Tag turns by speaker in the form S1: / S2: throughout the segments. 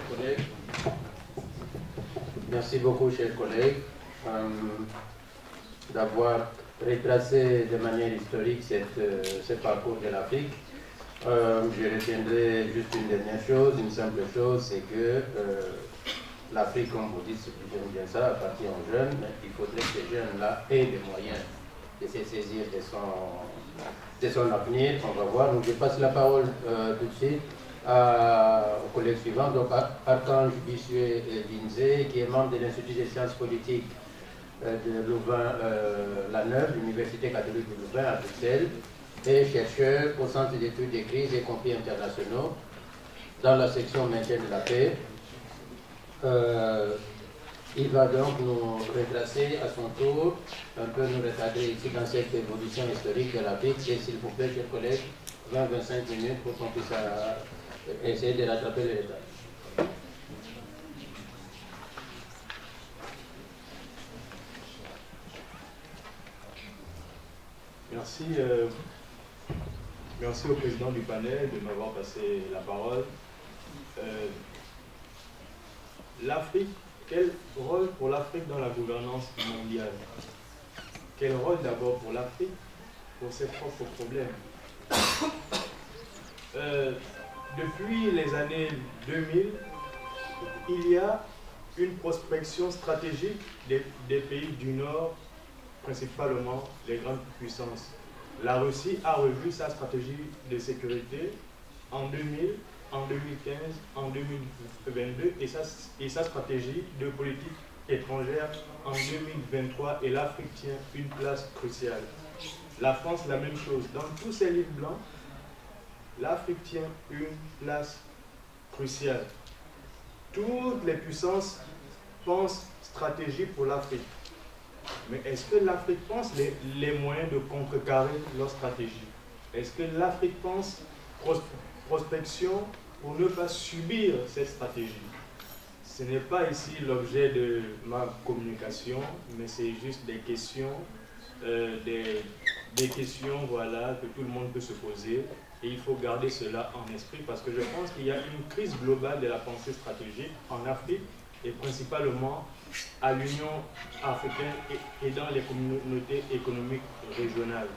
S1: collègues. Merci beaucoup, chers collègues, d'avoir retracé de manière historique ce parcours de l'Afrique. Je retiendrai juste une dernière chose, une simple chose, c'est que l'Afrique, comme vous dites, j'aime bien ça, appartient aux jeunes, mais il faudrait que ces jeunes-là aient les moyens de se saisir de son avenir. On va voir. Donc je passe la parole tout de suite au collègue suivant, donc Archange Issué Dinzé, qui est membre de l'Institut des sciences politiques de Louvain-la-Neuve, l'Université catholique de Louvain à Bruxelles, et chercheur au Centre d'études des crises et conflits internationaux dans la section maintien de la paix. Il va donc nous retracer à son tour, un peu nous recadrer ici dans cette évolution historique de l'Afrique. Et s'il vous plaît, chers collègues, 20-25 minutes pour qu'on puisse essayer de rattraper les retard.
S2: Merci. Merci au président du panel de m'avoir passé la parole. L'Afrique, quel rôle pour l'Afrique dans la gouvernance mondiale? Quel rôle d'abord pour l'Afrique pour ses propres problèmes? Depuis les années 2000, il y a une prospection stratégique des pays du Nord, principalement les grandes puissances. La Russie a revu sa stratégie de sécurité en 2000, en 2015, en 2022 et sa stratégie de politique étrangère en 2023, et l'Afrique tient une place cruciale. La France, la même chose. Dans tous ces livres blancs, l'Afrique tient une place cruciale. Toutes les puissances pensent stratégie pour l'Afrique. Mais est-ce que l'Afrique pense les moyens de contrecarrer leur stratégie? Est-ce que l'Afrique pense prospection pour ne pas subir cette stratégie? Ce n'est pas ici l'objet de ma communication, mais c'est juste des questions, des questions voilà, que tout le monde peut se poser. Et il faut garder cela en esprit parce que je pense qu'il y a une crise globale de la pensée stratégique en Afrique et principalement à l'Union africaine et dans les communautés économiques régionales.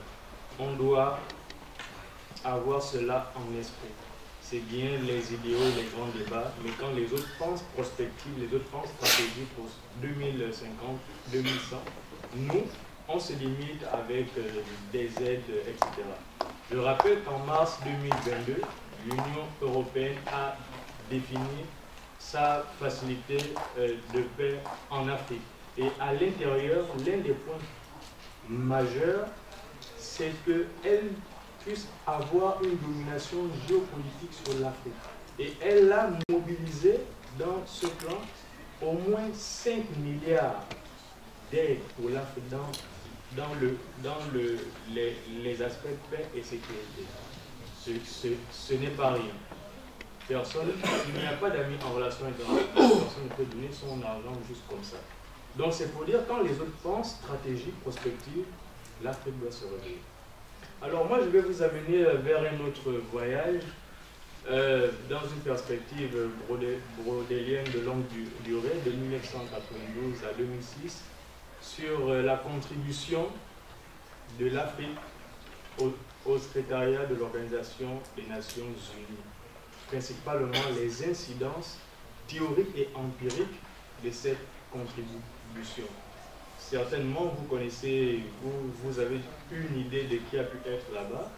S2: On doit avoir cela en esprit. C'est bien les idéaux, les grands débats, mais quand les autres pensent prospective, les autres pensent stratégie pour 2050, 2100, nous, on se limite avec des aides, etc. Je rappelle qu'en mars 2022, l'Union européenne a défini sa facilité de paix en Afrique. Et à l'intérieur, l'un des points majeurs, c'est qu'elle puisse avoir une domination géopolitique sur l'Afrique. Et elle a mobilisé dans ce plan au moins 5 milliards d'aides pour l'Afrique dans les aspects de paix et sécurité. Ce n'est pas rien. Personne, il n'y a pas d'amis en relation internationale, personne ne peut donner son argent juste comme ça. Donc c'est pour dire, quand les autres pensent stratégie, prospective, l'Afrique doit se réveiller. Alors moi je vais vous amener vers un autre voyage, dans une perspective brodélienne de longue durée, de 1992 à 2006, sur la contribution de l'Afrique au secrétariat de l'Organisation des Nations Unies. Principalement les incidences théoriques et empiriques de cette contribution. Certainement, vous connaissez, vous avez une idée de qui a pu être là-bas.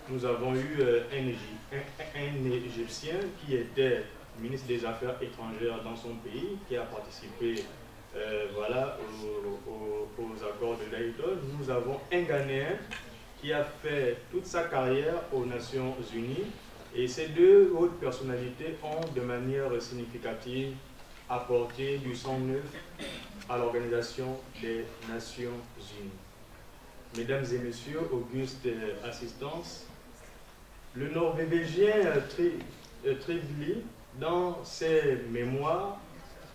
S2: Nous avons eu un Égyptien qui était ministre des Affaires étrangères dans son pays, qui a participé voilà, aux accords de Dayton. Nous avons un Ghanéen qui a fait toute sa carrière aux Nations Unies. Et ces deux hautes personnalités ont de manière significative apporté du sang neuf à l'Organisation des Nations Unies. Mesdames et messieurs, auguste assistance, le Norvégien Trygve, dans ses mémoires,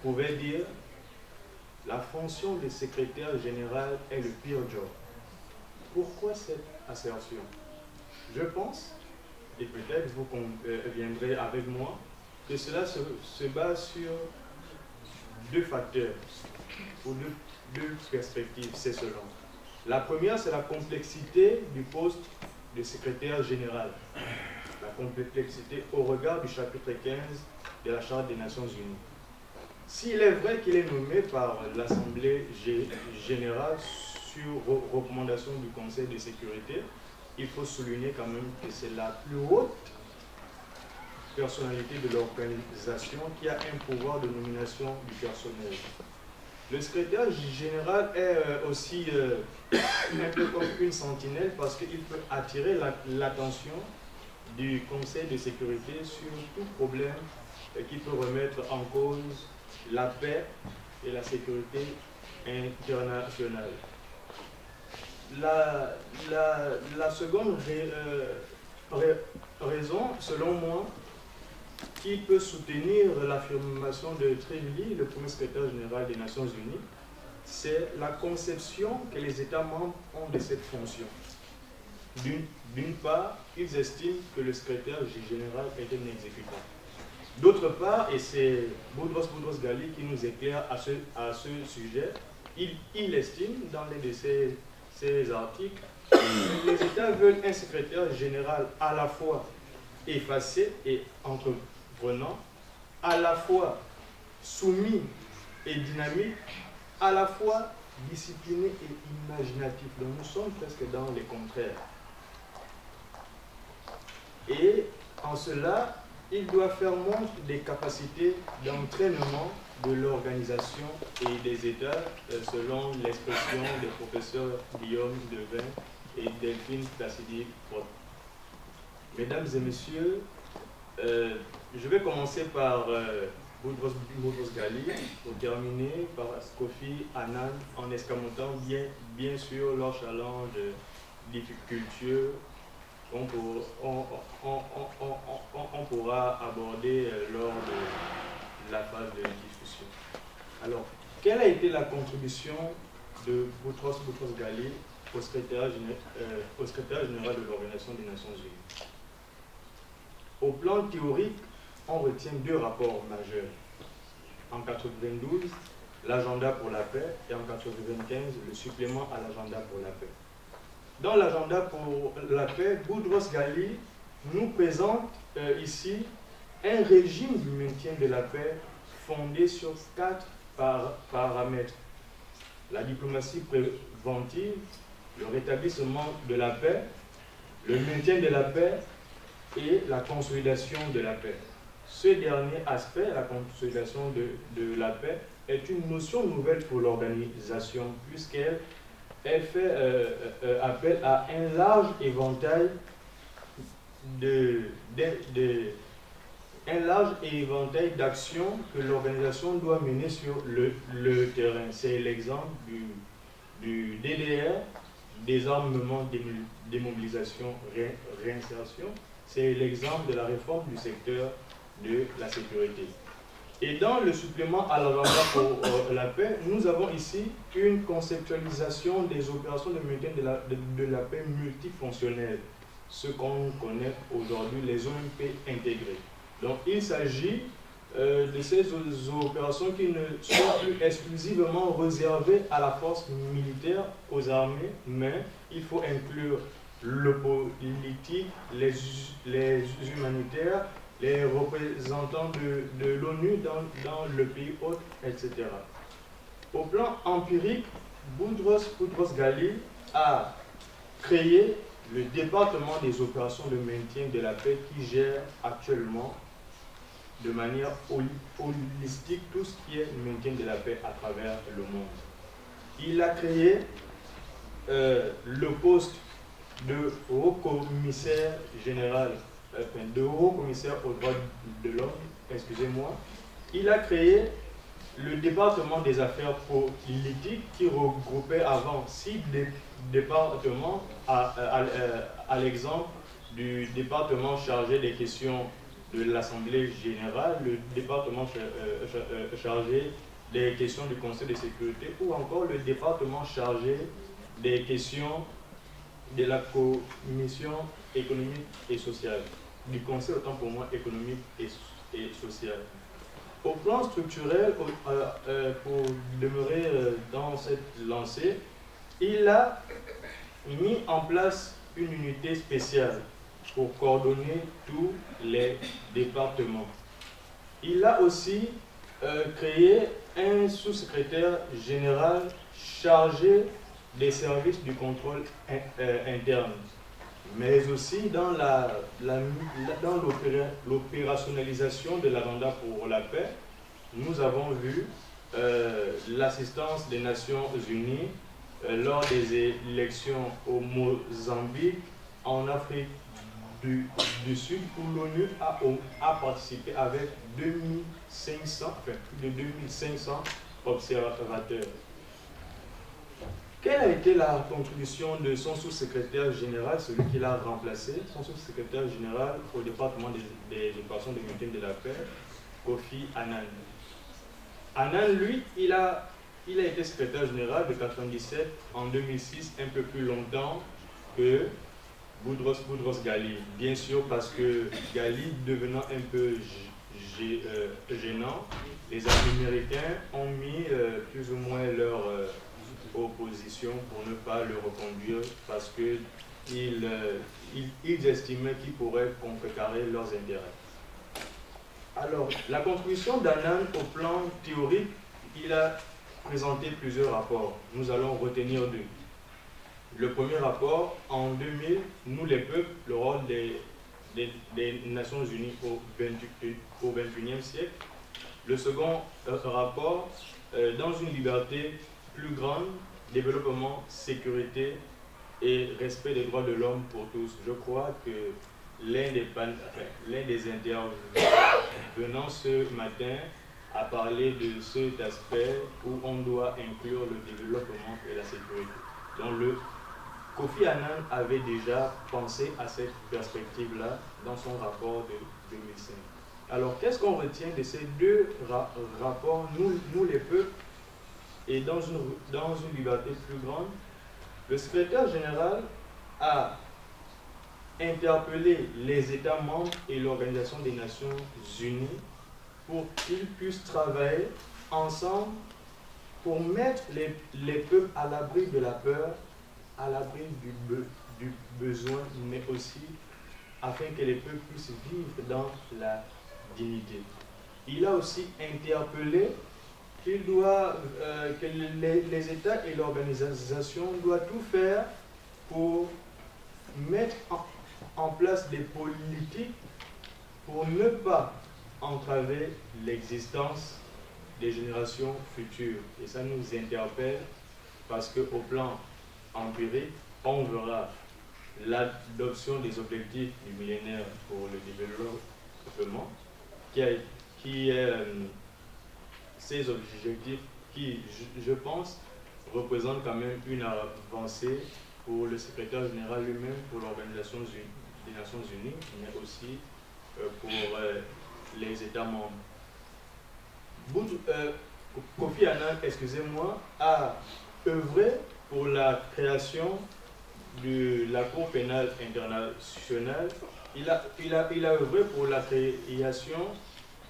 S2: pouvait dire « La fonction de secrétaire général est le pire job ». Pourquoi cette assertion? Je pense, et peut-être vous viendrez avec moi, que cela se base sur deux facteurs, ou deux perspectives, c'est selon. La première, c'est la complexité du poste de secrétaire général. La complexité au regard du chapitre 15 de la Charte des Nations Unies. S'il est vrai qu'il est nommé par l'Assemblée générale sur recommandation du Conseil de sécurité, il faut souligner quand même que c'est la plus haute personnalité de l'organisation qui a un pouvoir de nomination du personnel. Le secrétaire général est aussi un peu comme une sentinelle parce qu'il peut attirer l'attention du Conseil de sécurité sur tout problème qui peut remettre en cause la paix et la sécurité internationale. La seconde raison, selon moi, qui peut soutenir l'affirmation de Trevili, le premier secrétaire général des Nations Unies, c'est la conception que les États membres ont de cette fonction. D'une part, ils estiment que le secrétaire général est un exécutant. D'autre part, et c'est Boudros Ghali qui nous éclaire à ce sujet, il estime dans l'un de ces articles que les États veulent un secrétaire général à la fois effacé et entreprenant, à la fois soumis et dynamique, à la fois discipliné et imaginatif. Donc nous sommes presque dans les contraires. Et en cela, il doit faire montre des capacités d'entraînement de l'organisation et des États, selon l'expression des professeurs Guillaume Devin et Delphine Placidic. Mesdames et messieurs, je vais commencer par Boudros Ghali pour terminer par Kofi Annan en escamotant bien sûr leur challenge difficultueux qu'on pourra aborder lors de la phase de discussion. Alors, quelle a été la contribution de Boudros Ghali au secrétaire général de l'Organisation des Nations Unies? Au plan théorique, on retient deux rapports majeurs. En 1992, l'agenda pour la paix et en 1995, le supplément à l'agenda pour la paix. Dans l'agenda pour la paix, Boudros Ghali nous présente ici un régime du maintien de la paix fondé sur 4 paramètres. La diplomatie préventive, le rétablissement de la paix, le maintien de la paix et la consolidation de la paix. Ce dernier aspect, la consolidation de la paix, est une notion nouvelle pour l'organisation puisqu'elle fait appel à un large éventail d'actions que l'organisation doit mener sur le terrain. C'est l'exemple du DDR, désarmement, démobilisation, réinsertion. C'est l'exemple de la réforme du secteur de la sécurité. Et dans le supplément à l'agenda pour la paix, nous avons ici une conceptualisation des opérations de maintien de la paix multifonctionnelles, ce qu'on connaît aujourd'hui les OMP intégrés. Donc il s'agit de ces opérations qui ne sont plus exclusivement réservées à la force militaire, aux armées, mais il faut inclure le politique, les humanitaires, les représentants de l'ONU dans le pays hôte, etc. Au plan empirique, Boudros Ghali a créé le département des opérations de maintien de la paix qui gère actuellement de manière holistique tout ce qui est maintien de la paix à travers le monde. Il a créé le poste de haut-commissaire général, de haut-commissaire aux droits de l'homme, excusez-moi. Il a créé le département des affaires politiques qui regroupait avant 6 départements à l'exemple du département chargé des questions de l'Assemblée générale, le département chargé des questions du Conseil de sécurité ou encore le département chargé des questions de la Commission économique et sociale, du Conseil autant pour moi économique et social. Au plan structurel, pour demeurer dans cette lancée, il a mis en place une unité spéciale pour coordonner tous les départements. Il a aussi créé un sous-secrétaire général chargé des services du contrôle interne, mais aussi dans l'opérationnalisation de l'agenda pour la paix. Nous avons vu l'assistance des Nations Unies lors des élections au Mozambique, en Afrique du Sud, où l'ONU a participé avec 2500, plus de 2500 observateurs. Quelle a été la contribution de son sous-secrétaire général, celui qui l'a remplacé, son sous-secrétaire général au département des opérations de maintien de la paix, Kofi Annan? Annan, lui, il a été secrétaire général de 1997 en 2006, un peu plus longtemps que Boutros Ghali. Bien sûr, parce que Ghali devenant un peu gênant, les Américains ont mis plus ou moins leur opposition pour ne pas le reconduire, parce qu'ils estimaient qu'ils pourraient contrecarrer leurs intérêts. Alors, la contribution d'Annan au plan théorique, il a présenté plusieurs rapports. Nous allons retenir deux. Le premier rapport, en 2000, Nous les peuples, le rôle des Nations Unies au XXIe siècle. Le second rapport, Dans une liberté plus grande, développement, sécurité et respect des droits de l'homme pour tous. Je crois que l'un des intervenants ce matin a parlé de cet aspect où on doit inclure le développement et la sécurité. Donc Kofi Annan avait déjà pensé à cette perspective-là dans son rapport de 2005. Alors, qu'est-ce qu'on retient de ces deux rapports, nous les peuples, et dans une liberté plus grande? Le secrétaire général a interpellé les États membres et l'Organisation des Nations Unies pour qu'ils puissent travailler ensemble pour mettre les peuples à l'abri de la peur, à l'abri du besoin, mais aussi afin que les peuples puissent vivre dans la dignité. Il a aussi interpellé que les États et l'organisation doivent tout faire pour mettre en place des politiques pour ne pas entraver l'existence des générations futures. Et ça nous interpelle parce qu'au plan empirique, on verra l'adoption des objectifs du millénaire pour le développement, ces objectifs qui, je pense, représentent quand même une avancée pour le secrétaire général lui-même, pour l'Organisation des Nations Unies, mais aussi pour les États membres. Kofi Annan, excusez-moi, a œuvré pour la création de la Cour pénale internationale. Il a œuvré pour la création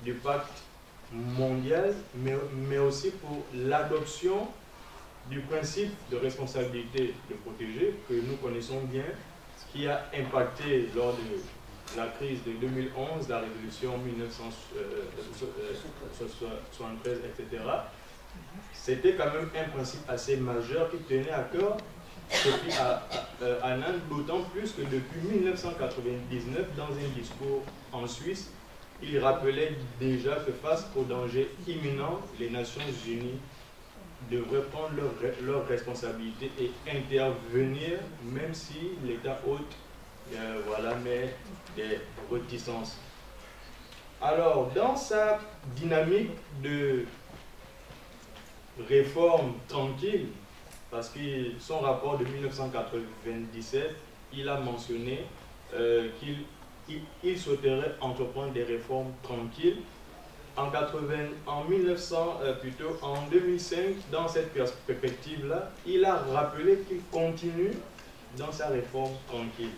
S2: du pacte mondial, mais aussi pour l'adoption du principe de responsabilité de protéger que nous connaissons bien, qui a impacté lors de la crise de 2011, la révolution 1973, etc. C'était quand même un principe assez majeur qui tenait à cœur Kofi Annan, d'autant plus que depuis 1999, dans un discours en Suisse, il rappelait déjà que face aux dangers imminents, les Nations Unies devraient prendre leurs responsabilités et intervenir, même si l'État hôte met des réticences. Alors, dans sa dynamique de réforme tranquille, parce que son rapport de 1997, il a mentionné qu'il souhaiterait entreprendre des réformes tranquilles. En 2005, dans cette perspective-là, il a rappelé qu'il continue dans sa réforme tranquille.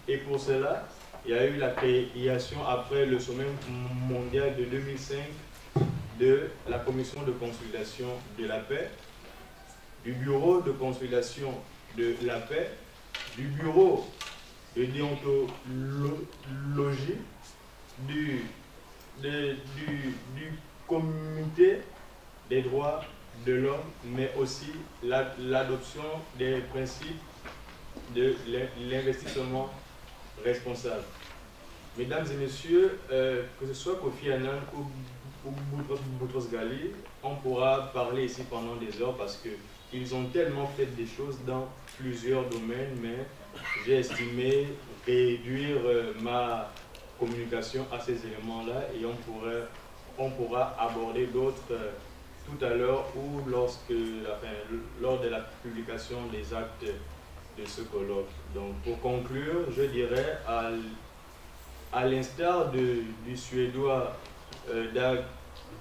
S2: Et pour cela, il y a eu la création, après le sommet mondial de 2005, de la commission de consolidation de la paix, du bureau de consolidation de la paix, du bureau de déontologie, du comité des droits de l'homme, mais aussi l'adoption des principes de l'investissement responsable. Mesdames et messieurs, que ce soit Kofi Annan ou Boutros Ghali, on pourra parler ici pendant des heures parce qu'ils ont tellement fait des choses dans plusieurs domaines, mais j'ai estimé réduire ma communication à ces éléments-là et on pourra aborder d'autres tout à l'heure ou lors de la publication des actes de ce colloque. Donc pour conclure, je dirais à l'instar du Suédois Dag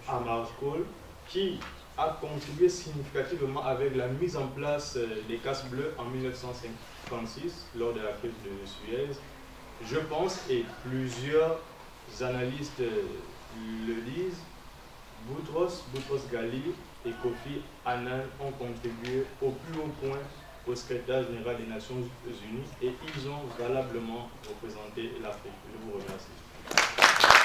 S2: Hammarskjöld, qui a contribué significativement avec la mise en place des casques bleus en 1956 lors de la crise de Suez. Je pense, et plusieurs analystes le disent, Boutros Ghali et Kofi Annan ont contribué au plus haut point au secrétaire général des Nations Unies et ils ont valablement représenté l'Afrique. Je vous remercie.